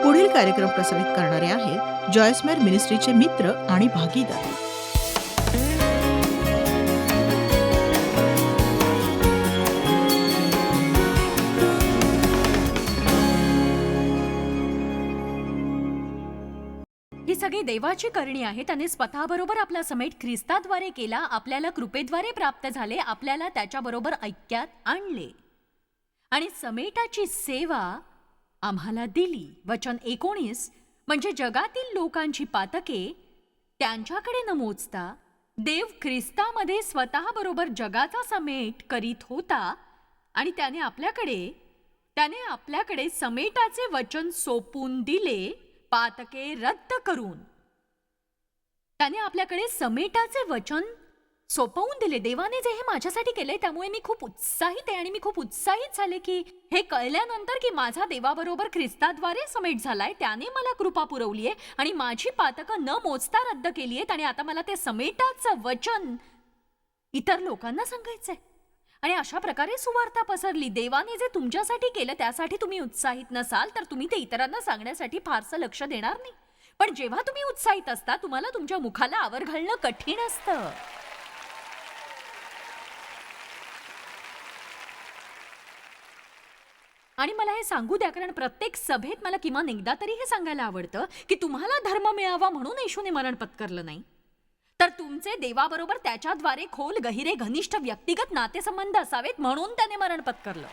पुढील कार्यक्रम प्रसारित करणारे आहेत जॉयस्मेर मिनिस्ट्रीचे मित्र आणि भागीदार. ही सगळी देवाची करणी आहे. त्याने स्वतःबरोबर आपला समेट ख्रिस्ताद्वारे केला, आपल्याला कृपेद्वारे प्राप्त झाले, आपल्याला त्याच्याबरोबर ऐक्यात आणले आणि समेटाची सेवा आम्हाला दिली. वचन 19 म्हणजे जगातील लोकांची पातके त्यांच्याकडे न मोजता देव ख्रिस्तामध्ये स्वतःबरोबर जगाचा समेट करीत होता आणि त्याने आपल्याकडे समेटाचे वचन सोपून दिले, पातके रद्द करून. त्याने आपल्याकडे समेटाचे वचन सोपवून दिले. देवाने जे हे माझ्यासाठी केले त्यामुळे मी खूप उत्साहित आहे आणि मी खूप उत्साहित झाले की हे कळल्यानंतर की माझा देवाबरोबर ख्रिस्ताद्वारे समेट झालाय, त्याने मला कृपा पुरवली आहे आणि माझी पातकं न मोजता रद्द केली आहेत आणि आता मला ते समेटाचं वचन इतर लोकांना सांगायचंय आणि अशा प्रकारे सुवार्ता पसरली. देवाने जे तुमच्यासाठी केलं त्यासाठी तुम्ही उत्साहित नसाल तर तुम्ही ते इतरांना सांगण्यासाठी फारसं लक्ष देणार नाही. पण जेव्हा तुम्ही उत्साहित असता तुम्हाला तुमच्या मुखाला आवर घालणं कठीण असतं. आणि मला हे सांगू द्या, कारण प्रत्येक सभेत मला किमान एकदा तरी हे सांगायला आवडतं की तुम्हाला धर्म मिळावा म्हणून येशूने मरण पत्करलं नाही, तर तुमचे देवाबरोबर त्याच्याद्वारे खोल गहिरे घनिष्ठ व्यक्तिगत नातेसंबंध असावेत म्हणून त्याने मरण पत्करलं.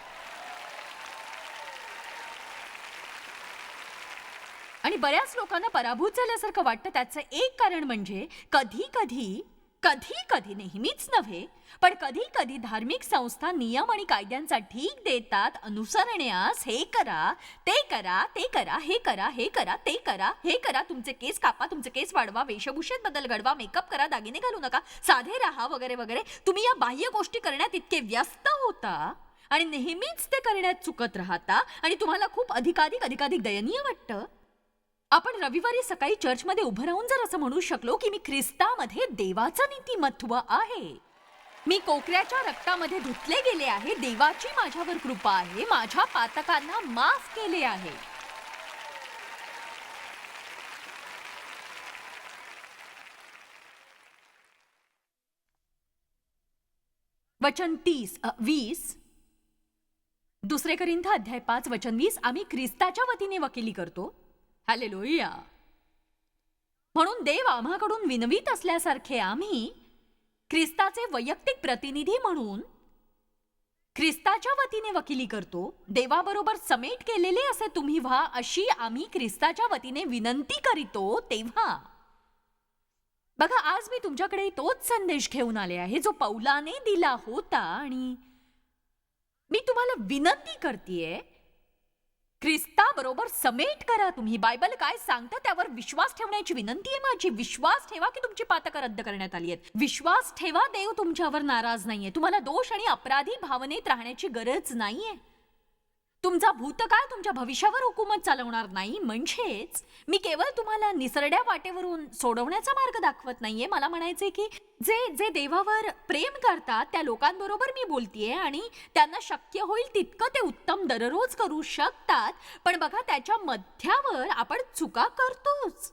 आणि बऱ्याच लोकांना पराभूत झाल्यासारखं वाटतं. त्याचं एक कारण म्हणजे कधी कधी नेहमीच नव्हे पण कधी कधी धार्मिक संस्था नियम आणि कायद्यांचा ठीक देतात अनुसरण्यास. हे करा, ते करा, ते करा, हे करा, हे करा, ते करा, हे करा, तुमचे केस कापा, तुमचे केस वाढवा, वेशभूषेत बदल घडवा, मेकअप करा, दागिने घालू नका, साधे राहा वगैरे वगैरे. तुम्ही या बाह्य गोष्टी करण्यात इतके व्यस्त होता आणि नेहमीच ते करण्यात चुकत राहता आणि तुम्हाला खूप अधिकाधिक दयनीय वाटतं. आपण रविवारी सकाळी चर्चमध्ये उभं राहून जर असं म्हणू शकलो की मी ख्रिस्तामध्ये देवाचं नीतिमत्व आहे, मी कोकऱ्याच्या रक्तामध्ये धुतले गेले आहे, देवाची माझ्यावर कृपा आहे, माझ्या पातकांना माफ केले आहे. वचन 20 दुसरे करिंथ अध्याय 5 वचन 20 आम्ही ख्रिस्ताच्या वतीने वकिली करतो. हालेलुया. म्हणून देव आम्हाकडून विनवीत असल्यासारखे आम्ही ख्रिस्ताचे वैयक्तिक प्रतिनिधी म्हणून ख्रिस्ताच्या वतीने वकिली करतो. देवाबरोबर समेट केलेले असे तुम्ही व्हा अशी आम्ही ख्रिस्ताच्या वतीने विनंती करीतो. तेव्हा बघा, आज मी तुमच्याकडे तोच संदेश घेऊन आले आहे जो पौलाने दिला होता आणि मी तुम्हाला विनंती करतेय, ख्रिस्ताबरोबर समेट करा. तुम्ही बायबल काय सांगतं त्यावर विश्वास ठेवण्याची विनंती आहे माझी. विश्वास ठेवा की तुमची पातकं रद्द करण्यात आली आहेत. विश्वास ठेवा, देव तुमच्यावर नाराज नाहीये. तुम्हाला दोष आणि अपराधी भावनेत राहण्याची गरज नाहीये. तुमचा भूतकाळ तुमच्या भविष्यावर हुकूमत चालवणार नाही. म्हणजेच मी केवळ तुम्हाला निसरड्या वाटेवरून सोडवण्याचा मार्ग दाखवत नाहीये. मला म्हणायचे की जे देवावर प्रेम करतात त्या लोकांबरोबर मी बोलतेय आणि त्यांना शक्य होईल तितकं ते उत्तम दररोज करू शकतात. पण बघा, त्याच्या मध्यावर आपण चुका करतोच.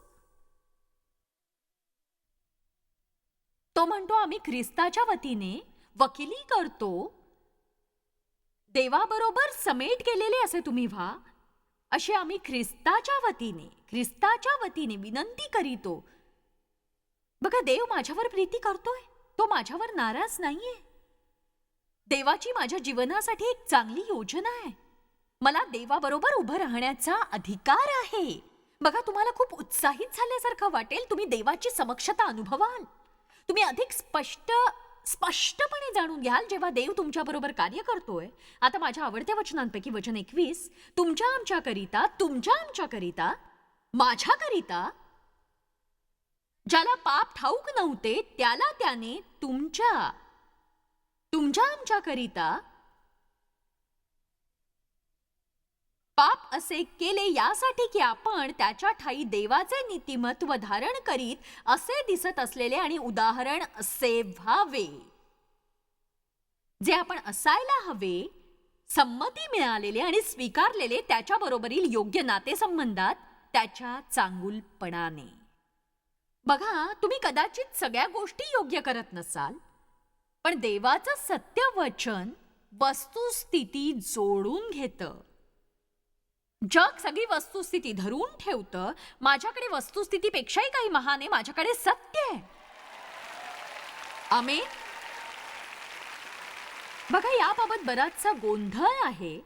तो म्हणतो आम्ही ख्रिस्ताच्या वतीने वकिली करतो, देवाबरोबर समेट केलेले असे तुम्ही व्हा असे आम्ही ख्रिस्ताच्या वतीने विनंती करीतो. बघा, देव माझ्यावर प्रीती करतोय, तो माझ्यावर नाराज नाहीये. देवाची माझ्या जीवनासाठी एक चांगली योजना आहे. मला देवाबरोबर उभं राहण्याचा अधिकार आहे. बघा, तुम्हाला खूप उत्साहित झाल्यासारखं वाटेल. तुम्ही देवाची समक्षता अनुभवाल. तुम्ही अधिक स्पष्टपणे जाणून घ्याल जेव्हा देव तुमच्या बरोबर कार्य करतोय. आता माझ्या आवडत्या वचनांपैकी वचन 21 तुमच्या आमच्याकरिता माझ्याकरिता ज्याला पाप ठाऊक नव्हते त्याला त्याने तुमच्या आमच्याकरिता पाप असे केले यासाठी की आपण त्याच्या ठाई देवाचे नीतिमत्व धारण करीत असे दिसत असलेले आणि उदाहरण असे व्हावे. जे आपण असायला हवे, संमती मिळालेले आणि स्वीकारलेले त्याच्या बरोबरील योग्य नातेसंबंधात त्याच्या चांगुलपणाने. बघा, तुम्ही कदाचित सगळ्या गोष्टी योग्य करत नसाल, पण देवाचं सत्य वचन वस्तुस्थिती जोडून घेतं. जग सगळी वस्तुस्थिती धरून ठेवतं. माझ्याकडे वस्तुस्थितीपेक्षाही काही महान आहे, माझ्याकडे सत्य आहे. आमेन. बघा, याबाबत बराचसा गोंधळ आहे.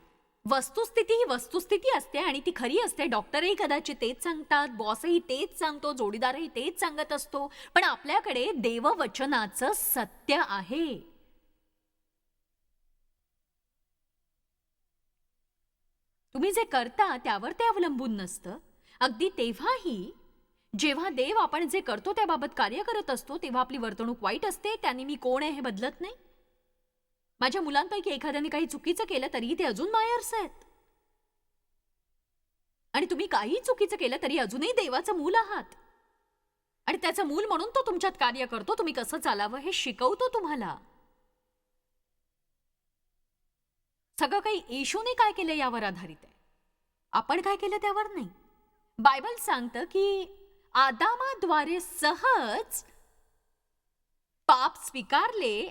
वस्तुस्थिती ही वस्तुस्थिती असते आणि ती खरी असते. डॉक्टरही कदाचित तेच सांगतात, बॉसही तेच सांगतो, जोडीदारही तेच सांगत असतो. पण आपल्याकडे देववचनाचं सत्य आहे. तुम्ही जे करता त्यावर ते अवलंबून नसतं. अगदी तेव्हाही जेव्हा देव आपण जे करतो त्याबाबत कार्य करत असतो तेव्हा आपली वर्तणूक वाईट असते. त्याने मी कोण आहे हे बदलत नाही. माझ्या मुलांपैकी एखाद्याने काही चुकीचं केलं तरीही ते अजून मायर्स आहेत. आणि तुम्ही काही चुकीचं केलं तरी अजूनही देवाचं मूल आहात. आणि त्याचं मूल म्हणून तो तुमच्यात कार्य करतो. तुम्ही कसं चालावं हे शिकवतो तुम्हाला. सगळं काही येशूने काय केलं यावर आधारित आहे. आपण काय केलं त्यावर नाही. बायबल सांगतं की आदामाद्वारे सहज पाप स्वीकारले.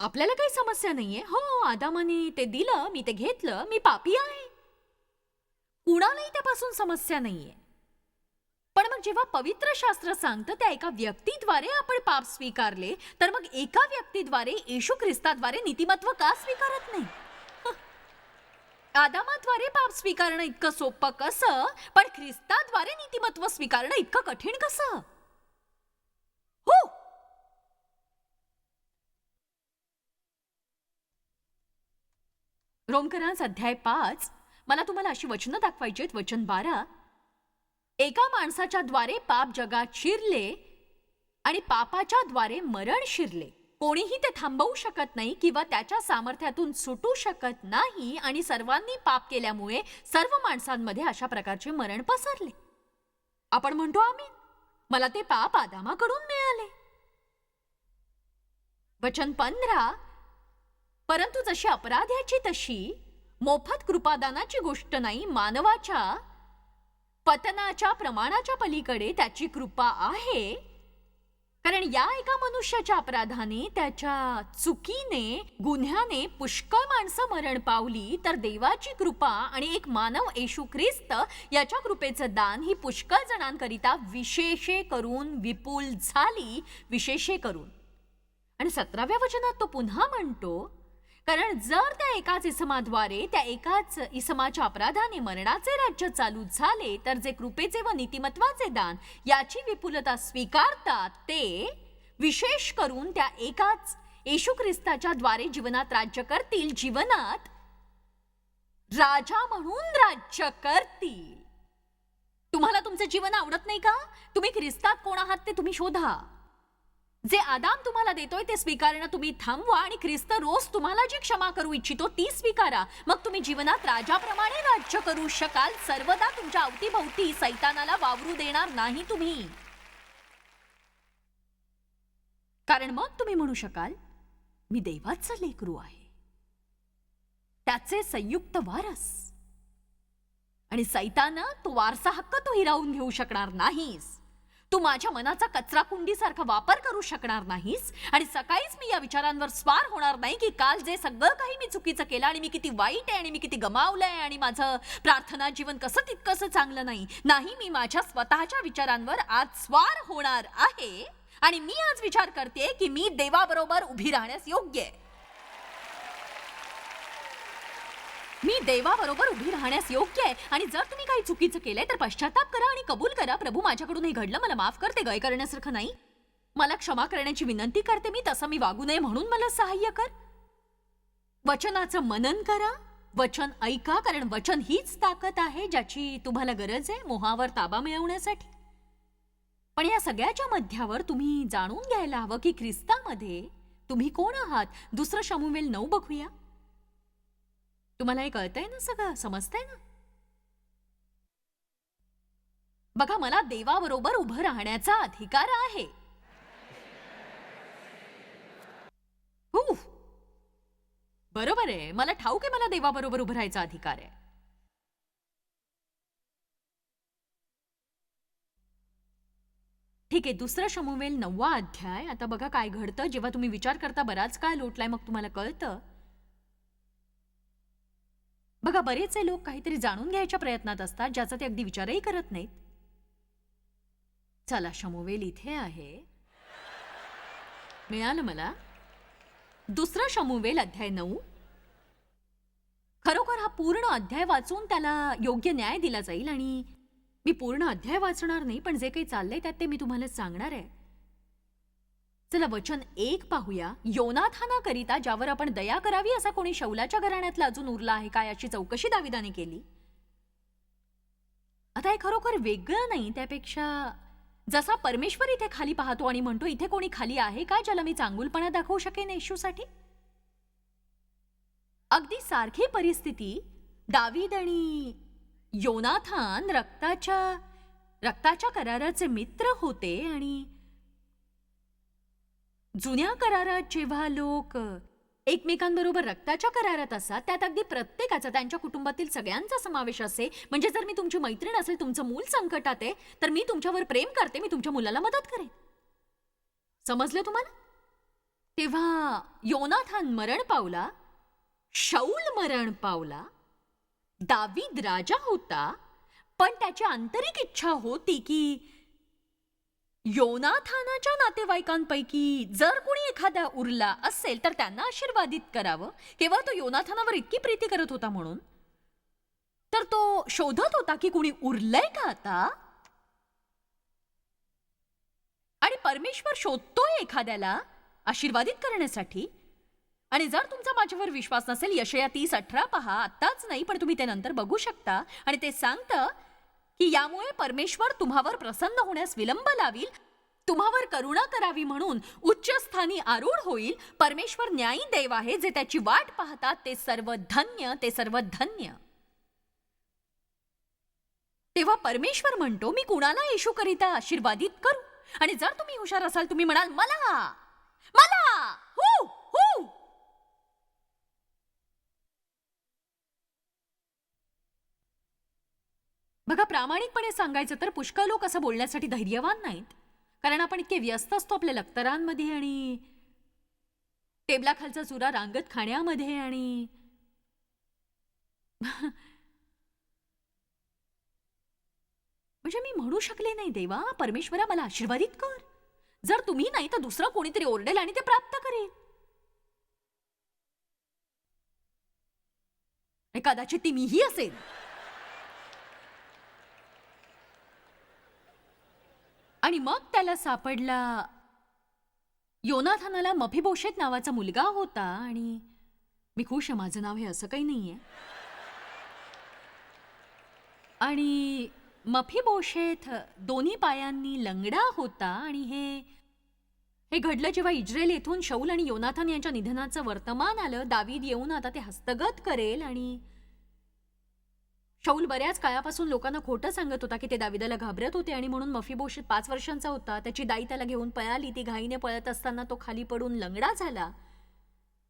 आपल्याला काही समस्या नाहीये. हो, आदामाने ते दिलं, मी ते घेतलं, मी पापी आहे. कुणालाही त्यापासून समस्या नाहीये. पण मग जेव्हा पवित्र शास्त्र सांगतं त्या एका व्यक्तीद्वारे आपण पाप स्वीकारले, तर मग एका व्यक्तीद्वारे येशू ख्रिस्ताद्वारे नीतिमत्व का स्वीकारत नाही? आदामाद्वारे पाप स्वीकारणं इतकं सोपं कसं, पण ख्रिस्ताद्वारे नीतिमत्व स्वीकारणं इतकं कठीण कसं? हो, रोमकरांस अध्याय 5 मला तुम्हाला अशी वचनं दाखवायची आहेत. वचन 12, एका माणसाच्या द्वारे पाप जगात शिरले आणि पापाच्या द्वारे मरण शिरले. कोणीही ते थांबवू शकत नाही किंवा त्याच्या सामर्थ्यातून सुटू शकत नाही. आणि सर्वांनी पाप केल्यामुळे सर्व माणसांमध्ये अशा प्रकारचे मरण पसरले. आपण म्हणतो आमीन. मला ते पाप आदामाकडून मिळाले. वचन 15, परंतु जशी अपराध्याची तशी मोफत कृपादानाची गोष्ट नाही, मानवाच्या पतनाच्या प्रमाणाच्या पलीकडे त्याची कृपा आहे. कारण या एका मनुष्याच्या अपराधाने, त्याच्या चुकीने, गुन्ह्याने पुष्कळ माणसं मरण पावली, तर देवाची कृपा आणि एक मानव येशू ख्रिस्त याच्या कृपेचं दान ही पुष्कळ जणांकरिता विशेषे करून विपुल झाली. विशेषे करून. आणि 17व्या वचनात तो पुन्हा म्हणतो, कारण जर त्या एकाच इसमाद्वारे त्या एकाच इसमाच्या अपराधाने मरणाचे राज्य चालू झाले, तर जे कृपेचे व नीतिमत्वाचे दान याची विपुलता स्वीकारतात ते विशेष करून त्या एकाच येशू ख्रिस्ताच्या द्वारे जीवनात राज्य करतील. जीवनात राजा म्हणून राज्य करतील. तुम्हाला तुमचे जीवन आवडत नाही का? तुम्ही ख्रिस्तात कोण आहात ते तुम्ही शोधा. जे आदाम तुम्हाला देतोय ते स्वीकारणं तुम्ही थांबवा आणि ख्रिस्त रोज तुम्हाला जी क्षमा करू इच्छितो ती स्वीकारा. मग तुम्ही जीवनात राजाप्रमाणे राज्य करू शकाल. सर्वदा तुमच्या अवतीभोवती सैतानाला वावरू देणार नाही तुम्ही. कारण मग तुम्ही म्हणू शकाल, मी देवाचं लेकरू आहे, त्याचे संयुक्त वारस. आणि सैताना तो वारसा हक्क तू हिरावून घेऊ शकणार नाहीस. तू माझ्या मनाचा कचरा कुंडीसारखा वापर करू शकणार नाहीस. आणि सकाळीच मी या विचारांवर स्वार होणार नाही की काल जे सगळं काही मी चुकीचं केलं आणि मी किती वाईट आहे आणि मी किती गमावलंय आणि माझं प्रार्थना जीवन कसं तितकंसं चांगलं नाही. नाही, मी माझ्या स्वतःच्या विचारांवर आज स्वार होणार आहे. आणि मी आज विचार करते की मी देवाबरोबर उभी राहण्यास योग्य आहे. मी देवाबरोबर उभी राहण्यास योग्य आहे. आणि जर तुम्ही काही चुकीचं केलंय तर पश्चाताप करा आणि कबूल करा, प्रभू माझ्याकडून हे घडलं, मला माफ करते, गय करण्यासारखं नाही, मला क्षमा करण्याची विनंती करते, मी तसं मी वागू नये म्हणून मला सहाय्य कर. वचनाचं मनन करा, वचन ऐका, कारण वचन हीच ताकद आहे ज्याची तुम्हाला गरज आहे मोहावर ताबा मिळवण्यासाठी. पण या सगळ्याच्या मध्यावर तुम्ही जाणून घ्यायला हवं की ख्रिस्तामध्ये तुम्ही कोण आहात. 2 शमूएल 9 बघूया. तुम्हाला हे कळतंय ना, सगळं समजतंय ना? बघा, मला देवाबरोबर उभं राहण्याचा अधिकार आहे. बरोबर आहे, मला ठाऊक आहे मला देवाबरोबर उभं राहायचा अधिकार आहे. ठीक आहे, दुसरा शमूएल 9वा अध्याय. आता बघा काय घडतं. जेव्हा तुम्ही विचार करता बराच काळ लोटलाय, मग तुम्हाला कळतं. बघा, बरेचसे लोक काहीतरी जाणून घ्यायच्या प्रयत्नात असतात ज्याचा ते अगदी विचारही करत नाहीत. चला, शमूएल इथे आहे. मिळालं मला. दुसरा शमूएल अध्याय 9. खरोखर हा पूर्ण अध्याय वाचून त्याला योग्य न्याय दिला जाईल आणि मी पूर्ण अध्याय वाचणार नाही, पण जे काही चाललंय त्यात ते मी तुम्हाला सांगणार आहे. चला वचन 1 पाहूया. योनाथानाकरिता ज्यावर आपण दया करावी असा कोणी शौलाच्या घराण्यातला अजून उरला आहे काय याची चौकशी दाविदाने केली. आता हे खरोखर वेगळं नाही त्यापेक्षा जसा परमेश्वर इथे खाली पाहतो आणि म्हणतो इथे कोणी खाली आहे का ज्याला मी चांगुलपणा दाखवू शकेन येशूसाठी. अगदी सारखी परिस्थिती दावीद आणि योनाथान रक्ताच्या कराराचे मित्र होते आणि जुन्या करारात जेव्हा लोक एकमेकांबरोबर रक्ताच्या करारात असतात त्यात अगदी प्रत्येकाचा त्यांच्या कुटुंबातील सगळ्यांचा समावेश असे. म्हणजे जर मी तुमची मैत्रीण असेल, तुमचं मूल संकटात आहे, तर मी तुमच्यावर प्रेम करते, मी तुमच्या मुलाला मदत करेन. समजलं तुम्हाला? तेव्हा योनाथान मरण पावला, शौल मरण पावला, दावीद राजा होता, पण त्याची आंतरिक इच्छा होती की योनाथानाच्या नातेवाईकांपैकी जर कोणी एखादा उरला असेल तर त्यांना आशीर्वादित करावं. केवळ तो योनाथानावर इतकी प्रीती करत होता म्हणून तर तो शोधत होता की कुणी उरलंय का आता. आणि परमेश्वर शोधतोय एखाद्याला आशीर्वादित करण्यासाठी. आणि जर तुमचा माझ्यावर विश्वास नसेल, यशया 30:18 पहा. आत्ताच नाही, पण तुम्ही ते नंतर बघू शकता. आणि ते सांगतं की यामुळे परमेश्वर तुम्हावर प्रसन्न होण्यास विलंब लावील, तुम्हावर करुणा करावी म्हणून उच्च स्थानी आरूढ होईल. परमेश्वर न्यायी देव आहे, जे त्याची वाट पाहतात ते सर्व धन्य, ते सर्व धन्य. तेव्हा परमेश्वर म्हणतो मी कुणाला येशूकरिता आशीर्वादित करू. आणि जर तुम्ही हुशार असाल, तुम्ही म्हणाल मला मला हू हू. बघा, प्रामाणिकपणे सांगायचं तर पुष्कळ लोक असं बोलण्यासाठी धैर्यवान नाहीत, कारण आपण इतके व्यस्त असतो आपल्या लक्तरांमध्ये आणि टेबलाखालचा चुरा रांगत खाण्यामध्ये. आणि म्हणजे मी म्हणू शकले नाही, देवा परमेश्वरा मला आशीर्वादित कर. जर तुम्ही नाही तर दुसरं कोणीतरी ओरडेल आणि ते प्राप्त करेल. कदाचित ती मीही असेल. आणि मग त्याला सापडला. योनाथानाला मफीबोशेत नावाचा मुलगा होता. आणि मी खुश आहे, माझं नाव हे असं काही नाहीये. आणि मफीबोशेत दोन्ही पायांनी लंगडा होता. आणि हे घडलं जेव्हा इस्रायल येथून शौल आणि योनाथान यांच्या निधनाचं वर्तमान आलं. दावीद येऊन आता ते हस्तगत करेल. आणि शौल बऱ्याच काळापासून लोकांना खोटं सांगत होता की ते दाविदाला घाबरत होते आणि म्हणून मफीबोशेत 5 वर्षांचा होता. त्याची दाई त्याला घेऊन पळाली. ती घाईने पळत असताना तो खाली पडून लंगडा झाला.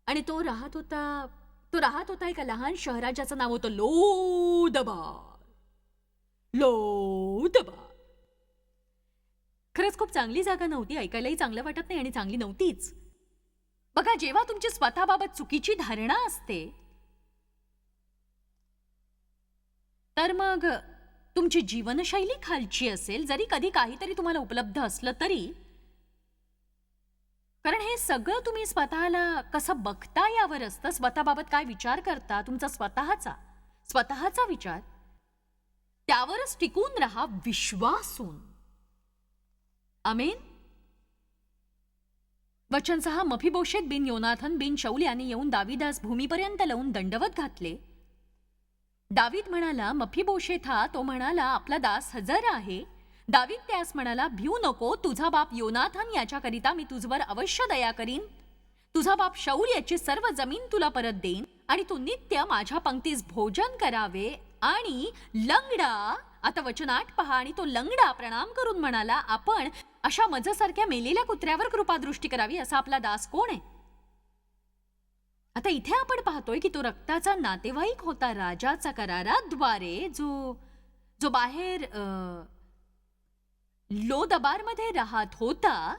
आणि तो राहत होता एका लहान शहरात ज्याचं नाव होतं लोदबार. खरंच खूप चांगली जागा नव्हती, ऐकायलाही चांगलं वाटत नाही आणि चांगली नव्हतीच. बघा, जेव्हा तुमची स्वतःबाबत चुकीची धारणा असते तर मग तुमची जीवनशैली खालची असेल, जरी कधी काहीतरी तुम्हाला उपलब्ध असलं तरी. कारण हे सगळं तुम्ही स्वतःला कसं बघता यावर असतं. स्वतःबाबत काय विचार करता, तुमचा स्वतःचा विचार, त्यावरच टिकून राहा विश्वासून. आमेन. वचन 6. मफीबोशेत बिन योनाथन बिन शौल याने येऊन दाविदास भूमीपर्यंत लावून दंडवत घातले. दावीद म्हणाला, मफीबोशेथा. तो म्हणाला, आपला दास हजर आहे. दावीद त्यास म्हणाला, भिऊ नको. तुझा बाप योनाथन याच्याकरिता मी तुझवर अवश्य दया करीन. तुझा बाप शौल याची सर्व जमीन तुला परत देईन आणि तू नित्य माझ्या पंक्तीस भोजन करावे. आणि लंगडा, आता वचन 8 पहा. आणि तो लंगडा प्रणाम करून म्हणाला, आपण अशा मजसारख्या मेलेल्या कुत्र्यावर कृपादृष्टी करावी असा आपला दास कोण आहे. आता इथे आपण पाहतोय की तो रक्ताचा नातेवाईक होता राजाचा कराराद्वारे, जो बाहेर लोदबारमध्ये राहत होता,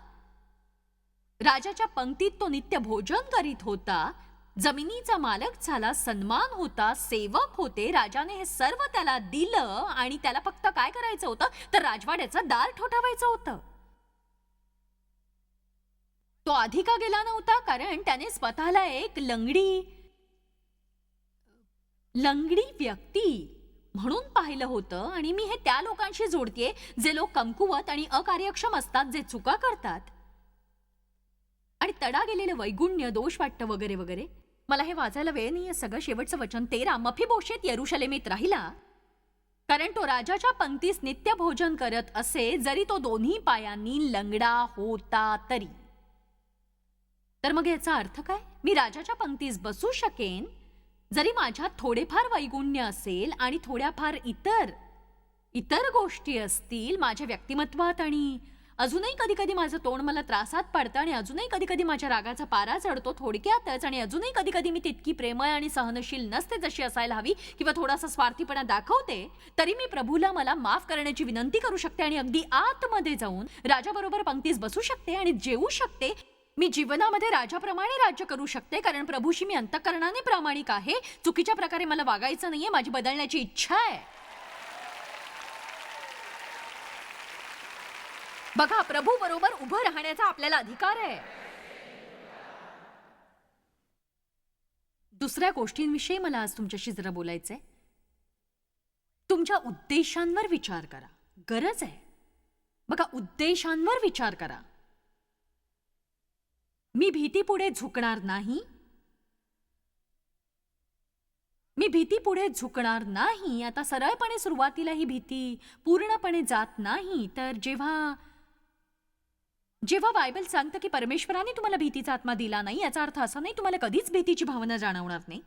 राजाच्या पंक्तीत तो नित्य भोजन करीत होता, जमिनीचा मालक झाला, सन्मान होता, सेवक होते, राजाने हे सर्व त्याला दिलं आणि त्याला फक्त काय करायचं होतं तर राजवाड्याचं दार ठोठावायचं होतं. तो आधी का गेला नव्हता? कारण त्याने स्वतःला एक लंगडी व्यक्ती म्हणून पाहिलं होतं. आणि मी हे त्या लोकांशी जोडतेय जे लोक कमकुवत आणि अकार्यक्षम असतात, जे चुका करतात आणि तडा गेलेलं वैगुण्य, दोष वाटतं वगैरे वगैरे. मला हे वाचायला वेळ नाहीये सगळं. शेवटचं वचन 13. मफीबोशेत यरुशलेमेत राहिला, कारण तो राजाच्या पंक्तीस नित्य भोजन करत असे, जरी तो दोन्ही पायांनी लंगडा होता तरी. तर मग याचा अर्थ काय? मी राजाच्या पंक्तीस बसू शकेन जरी माझ्यात थोडेफार वैगुण्य असेल आणि थोड्याफार इतर गोष्टी असतील माझ्या व्यक्तिमत्वात, आणि अजूनही कधी कधी माझं तोंड मला त्रासात पडतं, आणि अजूनही कधी कधी माझ्या रागाचा पारा चढतो थोडक्यातच, आणि अजूनही कधी कधी मी तितकी प्रेमळ आणि सहनशील नसते जशी असायला हवी, किंवा थोडासा स्वार्थीपणा दाखवते, तरी मी प्रभूला मला माफ करण्याची विनंती करू शकते आणि अगदी आतमध्ये जाऊन राजाबरोबर पंक्तीस बसू शकते आणि जेवू शकते. मी जीवनामध्ये राजाप्रमाणे राज्य करू शकते, कारण प्रभूशी मी अंतःकरणाने प्रामाणिक आहे. चुकीच्या प्रकारे मला वागायचं नाहीये. माझी बदलण्याची इच्छा आहे. बघा, प्रभू बरोबर उभं राहण्याचा आपल्याला अधिकार आहे. दुसऱ्या गोष्टींविषयी मला आज तुमच्याशी जरा बोलायचंय. तुमच्या उद्देशांवर विचार करा. गरज आहे. बघा, उद्देशांवर विचार करा. मी भीतीपुढे झुकणार नाही. मी भीतीपुढे झुकणार नाही. आता सरळपणे सुरुवातीला ही भीती पूर्णपणे जात नाही. तर जेव्हा बायबल सांगतं की परमेश्वराने तुम्हाला भीतीचा आत्मा दिला नाही, याचा अर्थ असा नाही तुम्हाला कधीच भीतीची भावना जाणवणार नाही.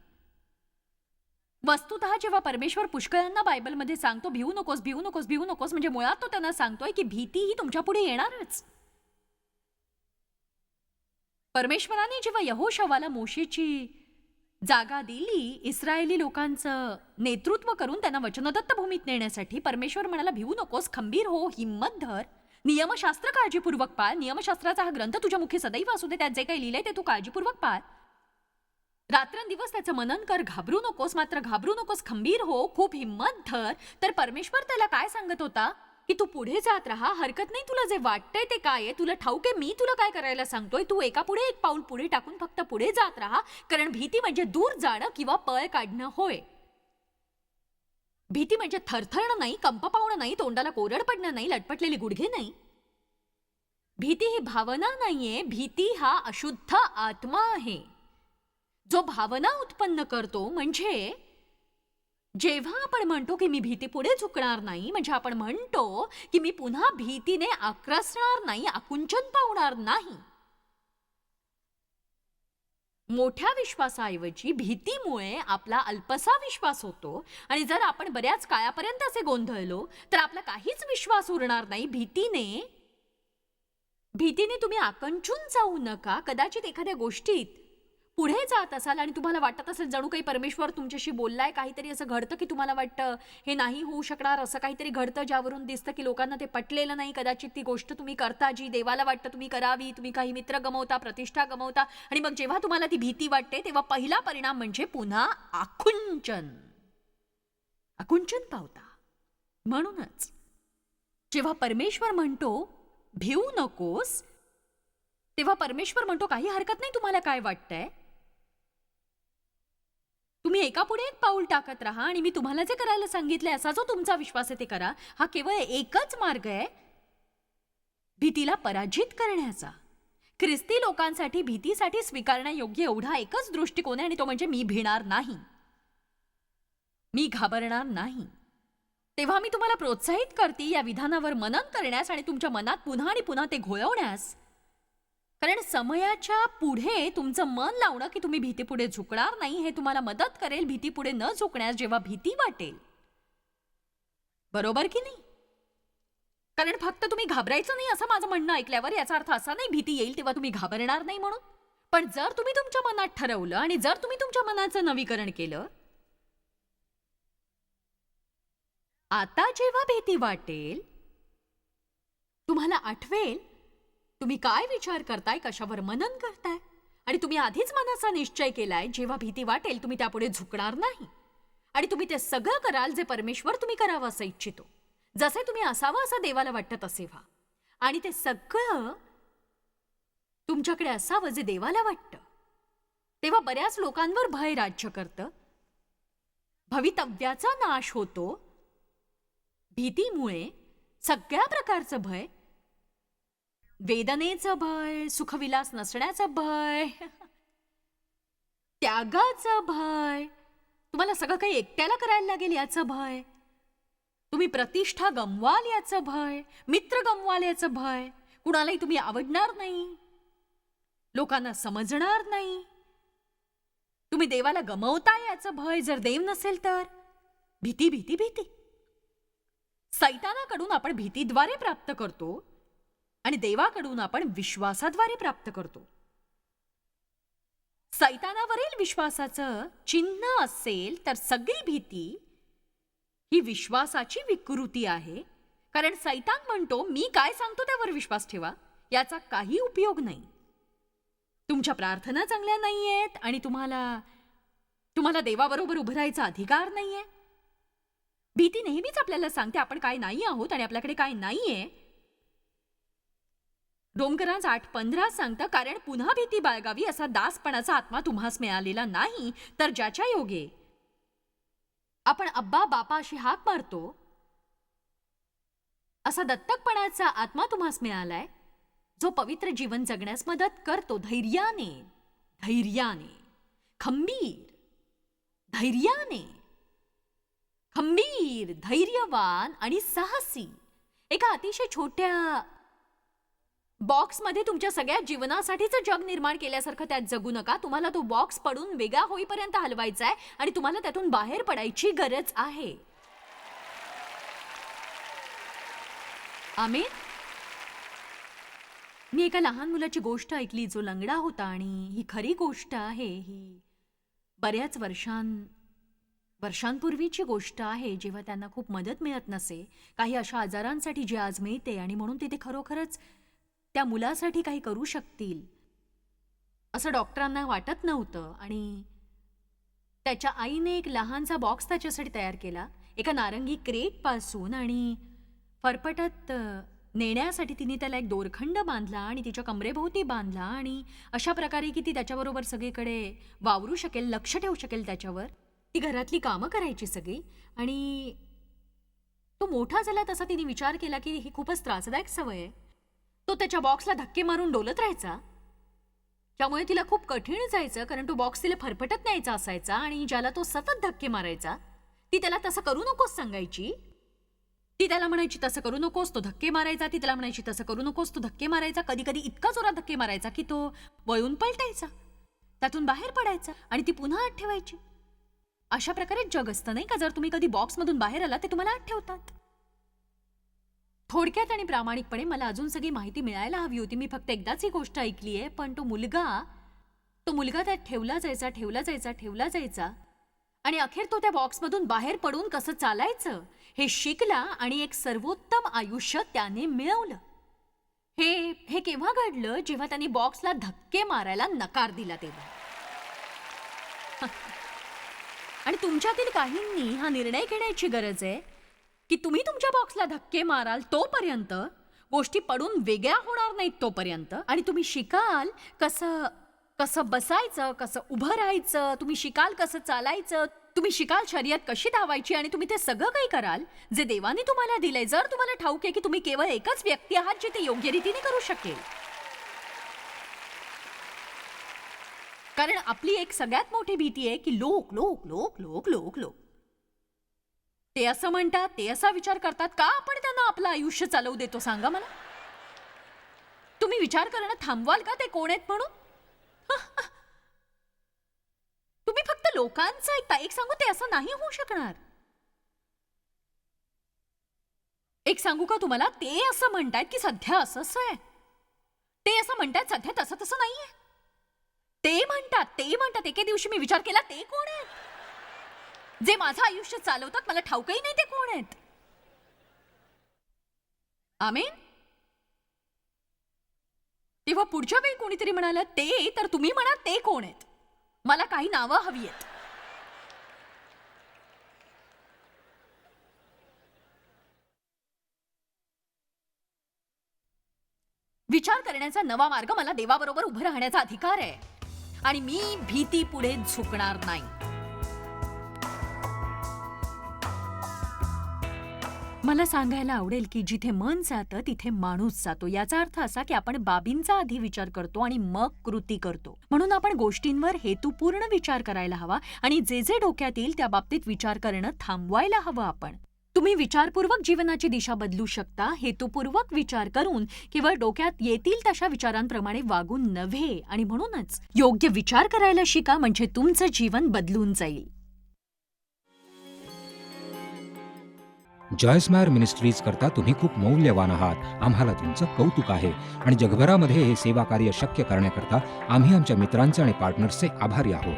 वस्तुतः जेव्हा परमेश्वर पुष्कळांना बायबलमध्ये सांगतो भिवू नकोस, भिवू नकोस, भिवू नकोस, म्हणजे मुळात तो त्यांना सांगतोय की भीती ही तुमच्या पुढे येणारच. परमेश्वराने जेव्हा यहोशवाला मोशेची जागा दिली, इस्रायली लोकांचं नेतृत्व करून त्यांना वचनदत्त भूमीत नेण्यासाठी, परमेश्वर म्हणाला भिवू नकोस, खंबीर हो, हिम्मत धर, नियमशास्त्र काळजीपूर्वक पाळ. नियमशास्त्राचा हा ग्रंथ तुझ्या मुखी सदैव असू दे. त्यात जे काही लिहिलंय ते तू काळजीपूर्वक पाळ. रात्रंदिवस त्याचं मनन कर. घाबरू नकोस, मात्र घाबरू नकोस, खंबीर हो, खूप हिम्मत धर. तर परमेश्वर त्याला काय सांगत होता की तू पुढे जात राहा. हरकत नाही, तुला जे वाटतंय ते काय आहे, तुला ठाऊक आहे मी तुला काय करायला सांगतोय. तू एका पुढे एक पाऊल पुढे टाकून फक्त पुढे जात राहा, कारण भीती म्हणजे दूर जाणं किंवा पळ काढणं होय. भीती म्हणजे थरथरणं नाही, कंप पावणं नाही, तोंडाला कोरड पडणं नाही, लटपटलेली गुडघे नाही. भीती ही भावना नाहीये. भीती हा अशुद्ध आत्मा आहे जो भावना उत्पन्न करतो. म्हणजे जेव्हा आपण म्हणतो की मी भीती पुढे झुकणार नाही, म्हणजे आपण म्हणतो की मी पुन्हा भीतीने आक्रसणार नाही, आकुंचन पावणार नाही. मोठ्या विश्वासाऐवजी भीतीमुळे आपला अल्पसा विश्वास होतो, आणि जर आपण बऱ्याच काळापर्यंत असे गोंधळलो तर आपला काहीच विश्वास उरणार नाही. भीतीने तुम्ही आकंचून जाऊ नका. कदाचित एखाद्या गोष्टीत पुढे जात असाल आणि तुम्हाला वाटत असेल जणू काही परमेश्वर तुमच्याशी बोललाय, काहीतरी असं घडतं की तुम्हाला वाटतं हे नाही होऊ शकणार, असं काहीतरी घडतं ज्यावरून दिसतं की लोकांना ते पटलेलं नाही. कदाचित ती गोष्ट तुम्ही करता जी देवाला वाटतं तुम्ही करावी. तुम्ही काही मित्र गमावता, प्रतिष्ठा गमावता, आणि मग जेव्हा तुम्हाला ती भीती वाटते तेव्हा पहिला परिणाम म्हणजे पुन्हा आकुंचन पावता. म्हणूनच जेव्हा परमेश्वर म्हणतो भिवू नकोस, तेव्हा परमेश्वर म्हणतो काही हरकत नाही, तुम्हाला काय वाटतंय तुम्ही एका पुढे एक पाऊल टाकत राहा, आणि मी तुम्हाला जे करायला सांगितलंय असा जो तुमचा विश्वास आहे ते करा. हा केवळ एकच मार्ग आहे भीतीला पराजित करण्याचा. ख्रिस्ती लोकांसाठी भीतीसाठी स्वीकारण्यायोग्य एवढा एकच दृष्टिकोन आहे, आणि तो म्हणजे मी भिणार नाही, मी घाबरणार नाही. तेव्हा मी तुम्हाला प्रोत्साहित करते या विधानावर मनन करण्यास आणि तुमच्या मनात पुन्हा आणि पुन्हा ते घोळवण्यास. कारण समयाच्या पुढे तुमचं मन लावणं की तुम्ही भीतीपुढे झुकणार नाही हे तुम्हाला मदत करेल भीतीपुढे न झुकण्यास, जेव्हा भीती वाटेल. बरोबर की नाही? कारण फक्त तुम्ही घाबरायचं नाही असं माझं म्हणणं ऐकल्यावर याचा अर्थ असा नाही भीती येईल तेव्हा तुम्ही घाबरणार नाही म्हणून. पण जर तुम्ही तुमच्या मनात ठरवलं आणि जर तुम्ही तुमच्या मनाचं नवीकरण केलं, आता जेव्हा भीती वाटेल तुम्हाला आठवेल तुम्ही काय विचार करताय, कशावर मनन करताय, आणि तुम्ही आधीच मनाचा निश्चय केलाय जेव्हा भीती वाटेल तुम्ही त्यापुढे झुकणार नाही आणि तुम्ही ते सगळं कराल जे परमेश्वर तुम्ही करावं असं इच्छितो, जसे तुम्ही असावं असं देवाला वाटतं तसे व्हा, आणि ते सगळं तुमच्याकडे असावं जे देवाला वाटतं. तेव्हा बऱ्याच लोकांवर भय राज्य करतं, भवितव्याचा नाश होतो, भीतीमुळे सगळ्या प्रकारचं भय, वेदनेचं भय, सुखविलास नसण्याचं भय, त्यागाचं भय, तुम्हाला सगळं काही एकट्याला करायला लागेल याचं भय, तुम्ही प्रतिष्ठा गमवाल याचं भय, मित्र गमवाल याचं भय, कुणालाही तुम्ही आवडणार नाही, लोकांना समजणार नाही, तुम्ही देवाला गमवता याचं भय, जर देव नसेल तर भीती भीती भीती. सैतानाकडून आपण भीतीद्वारे प्राप्त करतो आणि देवाकडून आपण विश्वासाद्वारे प्राप्त करतो. सैतानावरील विश्वासाचं चिन्ह असेल तर सगळी भीती ही विश्वासाची विकृती आहे, कारण सैतान म्हणतो मी काय सांगतो त्यावर विश्वास ठेवा, याचा काही उपयोग नाही. तुमच्या प्रार्थना चांगल्या नाहीयेत आणि तुम्हाला देवाबरोबर उभं राहायचा अधिकार नाहीये. भीती नेहमीच आपल्याला सांगते आपण काय नाही आहोत आणि आपल्याकडे काय नाहीये. रोमकरांचं 8:15 सांगतं, कारण पुन्हा भीती बाळगावी असा दासपणाचा आत्मा तुम्हास मिळालेला नाही, तर ज्याच्या योगे आपण अब्बा बापा अशी हाक मारतो असा दत्तकपणाचा आत्मा तुम्हास मिळालाय, जो पवित्र जीवन जगण्यास मदत करतो, धैर्याने धैर्याने खंबीर धैर्याने खंबीर, धैर्यवान आणि साहसी. एका अतिशय छोट्या बॉक्समध्ये तुमच्या सगळ्या जीवनासाठीचं जग निर्माण केल्यासारखं त्यात जगू नका. तुम्हाला तो बॉक्स पडून वेगळा होईपर्यंत हलवायचा आहे आणि तुम्हाला त्यातून बाहेर पडायची गरज आहे. आमेन. मी एका लहान मुलाची गोष्ट ऐकली जो लंगडा होता, आणि ही खरी गोष्ट आहे. ही बऱ्याच वर्षांपूर्वीची गोष्ट आहे, जेव्हा त्यांना खूप मदत मिळत नसे, काही अशा आजारांसाठी जे आज मिळते, आणि म्हणून तिथे खरोखरच त्या मुलासाठी काही करू शकतील असं डॉक्टरांना वाटत नव्हतं. आणि त्याच्या आईने एक लहानसा बॉक्स त्याच्यासाठी तयार केला, एका नारंगी क्रेटपासून, आणि फरफटत नेण्यासाठी तिने त्याला एक दोरखंड बांधला आणि तिच्या कमरेभोवती बांधला, आणि अशा प्रकारे की ती त्याच्याबरोबर सगळीकडे वावरू शकेल, लक्ष ठेवू शकेल त्याच्यावर, ती घरातली कामं करायची सगळी. आणि तो मोठा झाला तसा तिने विचार केला की ही खूपच त्रासदायक सवय आहे. तो त्याच्या बॉक्सला धक्के मारून डोलत राहायचा, त्यामुळे तिला खूप कठीण जायचं, कारण तो बॉक्स तिला फरफटत न्यायचा असायचा, आणि ज्याला तो सतत धक्के मारायचा ती त्याला तसं करू नकोस सांगायची. ती त्याला म्हणायची तसं करू नकोस, तो धक्के मारायचा. ती त्याला म्हणायची तसं करू नकोस, तो धक्के मारायचा. कधी कधी इतका जोरात धक्के मारायचा की तो वळून पलटायचा, त्यातून बाहेर पडायचा, आणि ती पुन्हा आत ठेवायची. अशा प्रकारे जग असतं नाही का. जर तुम्ही कधी बॉक्समधून बाहेर आला ते तुम्हाला आत ठेवतात. थोडक्यात आणि प्रामाणिकपणे मला अजून सगळी माहिती मिळायला हवी होती. मी फक्त एकदाच ही गोष्ट ऐकली आहे, पण तो मुलगा त्यात ठेवला जायचा, आणि अखेर तो त्या बॉक्समधून बाहेर पडून कसं चालायचं हे शिकला, आणि एक सर्वोत्तम आयुष्य त्याने मिळवलं. हे केव्हा घडलं, जेव्हा त्यांनी बॉक्सला धक्के मारायला नकार दिला तेव्हा. आणि तुमच्यातील काहींनी हा निर्णय घेण्याची गरज आहे की तुम्ही तुमच्या बॉक्सला धक्के माराल तोपर्यंत, गोष्टी पडून वेगळ्या होणार नाहीत तोपर्यंत, आणि तुम्ही शिकाल कसं बसायचं, कसं उभं राहायचं, तुम्ही शिकाल कसं चालायचं, तुम्ही शिकाल शर्यत कशी धावायची, आणि तुम्ही ते सगळं काही कराल जे देवाने तुम्हाला दिलंय. जर तुम्हाला ठाऊक आहे की तुम्ही केवळ एकच व्यक्ती आहात जे ते योग्य रीतीने करू शकेल. कारण आपली एक सगळ्यात मोठी भीती आहे की लोक लोक लोक लोक लोक लोक ते असं म्हणतात, ते असा विचार करतात. का आपण त्यांना आपलं आयुष्य चालवू देतो सांगा मला. तुम्ही विचार करणं थांबवाल का ते कोण आहेत म्हणून? तुम्ही फक्त लोकांचं ऐकता. एक सांगू, ते असं नाही होऊ शकणार. एक सांगू का तुम्हाला, ते असं म्हणतायत की सध्या असं आहे, ते असं म्हणतायत सध्या तसं नाहीये. ते म्हणतात एके दिवशी मी विचार केला, ते कोण आहेत जे माझं आयुष्य चालवतात, मला ठाऊकही नाही ते कोण आहेत. आमेन. किंवा पुढच्या वेळी कोणीतरी म्हणालं ते, तर तुम्ही म्हणा ते कोण आहेत. मला काही नावं हवी आहेत. विचार करण्याचा नवा मार्ग मला देवाबरोबर उभं राहण्याचा अधिकार आहे आणि मी भीती पुढे झुकणार नाही. मला सांगायला आवडेल की जिथे मन जातं तिथे माणूस जातो. याचा अर्थ असा की आपण बाबींचा आधी विचार करतो आणि मग कृती करतो. म्हणून आपण गोष्टींवर हेतुपूर्ण विचार करायला हवा आणि जे जे डोक्यात येईल त्या बाबतीत विचार करणं थांबवायला हवं. आपण तुम्ही विचारपूर्वक जीवनाची दिशा बदलू शकता, हेतुपूर्वक विचार करून केवळ डोक्यात येतील तशा विचारांप्रमाणे वागून नव्हे. आणि म्हणूनच योग्य विचार करायला शिका, म्हणजे तुमचं जीवन बदलून जाईल. जॉयस्मायर मिनिस्ट्रीज करता तुम्ही खूप मौल्यवान आहात. आम्हाला तुमचं कौतुक आहे आणि जगभरामध्ये हे सेवा कार्य शक्य करण्याकरता आम्ही आमच्या मित्रांचे आणि पार्टनर्सचे आभारी आहोत.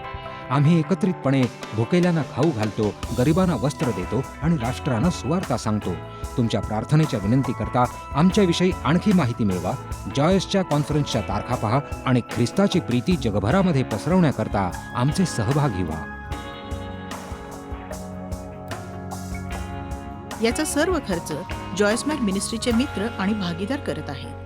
आम्ही एकत्रितपणे भुकेल्यांना खाऊ घालतो, गरिबांना वस्त्र देतो आणि राष्ट्रांना सुवार्ता सांगतो. तुमच्या प्रार्थनेच्या विनंतीकरता आमच्याविषयी आणखी माहिती मिळवा. जॉयसच्या कॉन्फरन्सच्या तारखा पहा आणि ख्रिस्ताची प्रीती जगभरामध्ये पसरवण्याकरता आमचे सहभागी व्हा. याचा सर्व खर्च जॉयस्मॅर मिनिस्ट्रीचे मित्र आणि भागीदार करत आहेत.